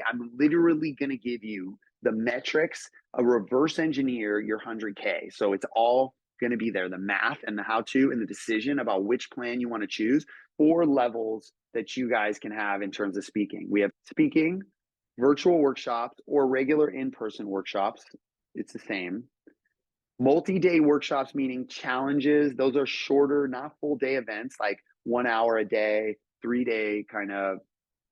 I'm literally going to give you the metrics, a reverse engineer your 100K. So it's all going to be there, the math and the how to and the decision about which plan you want to choose, 4 levels that you guys can have in terms of speaking. We have speaking, virtual workshops, or regular in-person workshops. It's the same. Multi-day workshops, meaning challenges. Those are shorter, not full day events, like 1 hour a day, 3-day kind of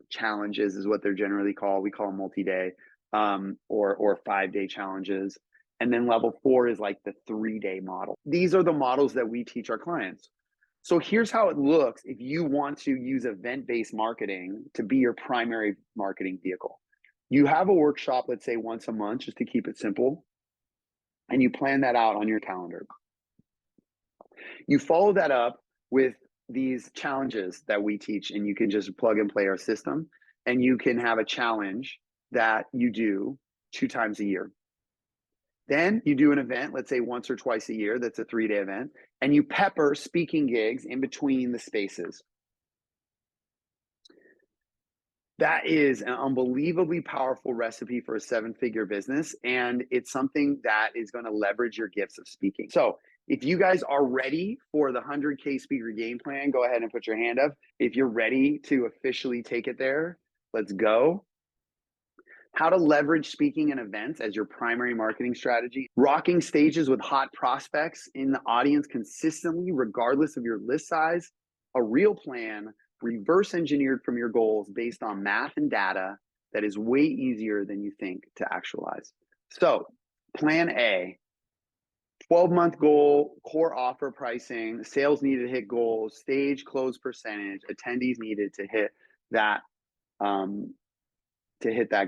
challenges is what they're generally called. We call them multi-day, or 5-day challenges. And then level 4 is like the 3-day model. These are the models that we teach our clients. So here's how it looks if you want to use event-based marketing to be your primary marketing vehicle. You have a workshop, let's say once a month, just to keep it simple, and you plan that out on your calendar. You follow that up with these challenges that we teach, and you can just plug and play our system, and you can have a challenge that you do 2 times a year. Then you do an event, let's say once or twice a year, that's a 3-day event, and you pepper speaking gigs in between the spaces. That is an unbelievably powerful recipe for a 7-figure business, and it's something that is going to leverage your gifts of speaking. So if you guys are ready for the 100K speaker game plan, go ahead and put your hand up. If you're ready to officially take it there, let's go. How to leverage speaking and events as your primary marketing strategy. Rocking stages with hot prospects in the audience consistently, regardless of your list size. A real plan, reverse engineered from your goals based on math and data, that is way easier than you think to actualize. So plan A, 12-month goal, core offer pricing, sales needed to hit goals, stage close percentage, attendees needed to hit that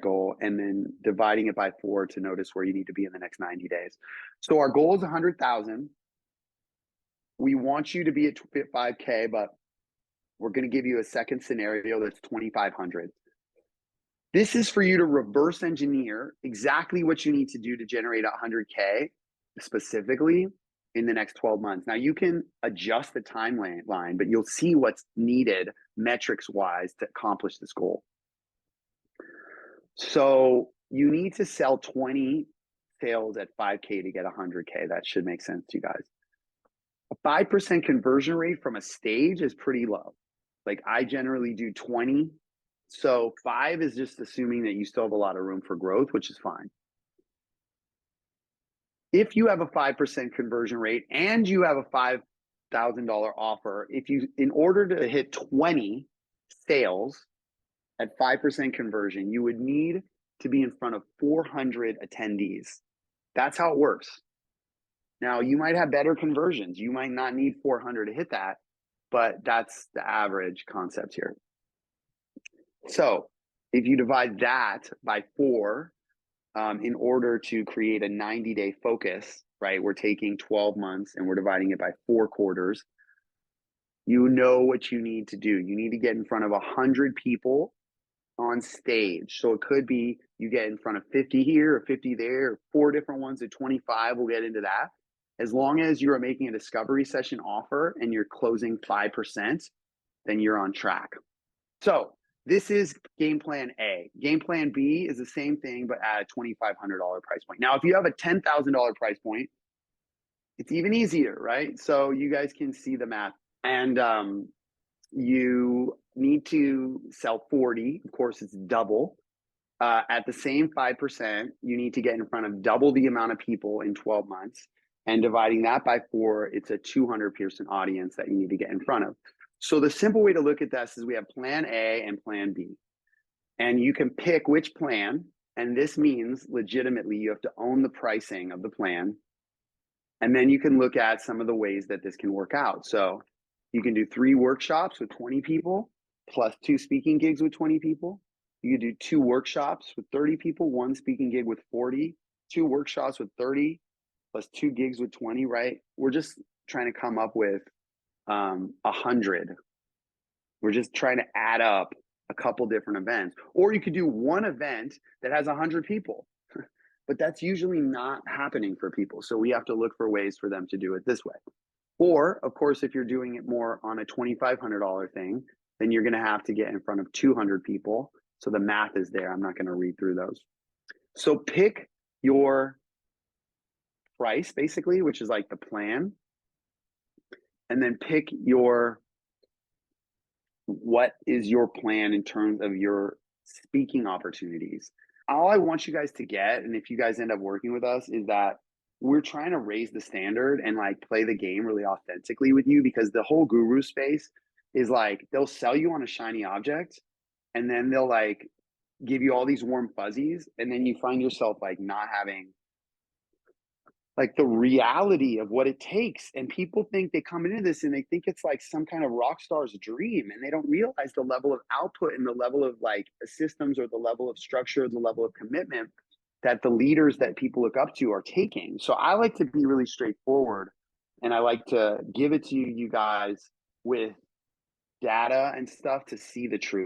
goal, and then dividing it by 4 to notice where you need to be in the next 90 days. So our goal is 100,000. We want you to be at 5K, but we're going to give you a second scenario that's 2,500. This is for you to reverse engineer exactly what you need to do to generate 100K specifically in the next 12 months. Now you can adjust the timeline, but you'll see what's needed metrics wise to accomplish this goal. So you need to sell 20 sales at 5K to get 100K. That should make sense to you guys. A 5% conversion rate from a stage is pretty low. Like I generally do 20. So 5 is just assuming that you still have a lot of room for growth, which is fine. If you have a 5% conversion rate and you have a $5,000 offer, in order to hit 20 sales at 5% conversion, you would need to be in front of 400 attendees. That's how it works. Now, you might have better conversions. You might not need 400 to hit that, but that's the average concept here. So if you divide that by 4, in order to create a 90-day focus, right? We're taking 12 months and we're dividing it by 4 quarters. You know what you need to do. You need to get in front of 100 people on stage. So it could be you get in front of 50 here or 50 there, or 4 different ones at 25. We'll get into that. As long as you are making a discovery session offer and you're closing 5%, then you're on track. So this is game plan A. Game plan B is the same thing, but at a $2,500 price point. Now, if you have a $10,000 price point, it's even easier, right? So you guys can see the math. And you need to sell 40. Of course, it's double. At the same 5%, you need to get in front of double the amount of people in 12 months. And dividing that by 4, it's a 200-person audience that you need to get in front of. So the simple way to look at this is we have plan A and plan B. And you can pick which plan. And this means legitimately you have to own the pricing of the plan. And then you can look at some of the ways that this can work out. So you can do 3 workshops with 20 people plus 2 speaking gigs with 20 people. You can do 2 workshops with 30 people, 1 speaking gig with 40, 2 workshops with 30 plus 2 gigs with 20, right? We're just trying to come up with 100. We're just trying to add up a couple different events. Or you could do 1 event that has 100 people, but that's usually not happening for people. So we have to look for ways for them to do it this way. Or, of course, if you're doing it more on a $2,500 thing, then you're going to have to get in front of 200 people. So the math is there. I'm not going to read through those. So pick your price, basically, which is like the plan. And then pick what is your plan in terms of your speaking opportunities. All I want you guys to get, and if you guys end up working with us, is that we're trying to raise the standard and like play the game really authentically with you, because the whole guru space is like, they'll sell you on a shiny object and then they'll like give you all these warm fuzzies, and then you find yourself like not having like the reality of what it takes. And people think they come into this and they think it's like some kind of rock star's dream, and they don't realize the level of output and the level of like systems, or the level of structure, the level of commitment that the leaders that people look up to are taking. So I like to be really straightforward, and I like to give it to you guys with data and stuff to see the truth.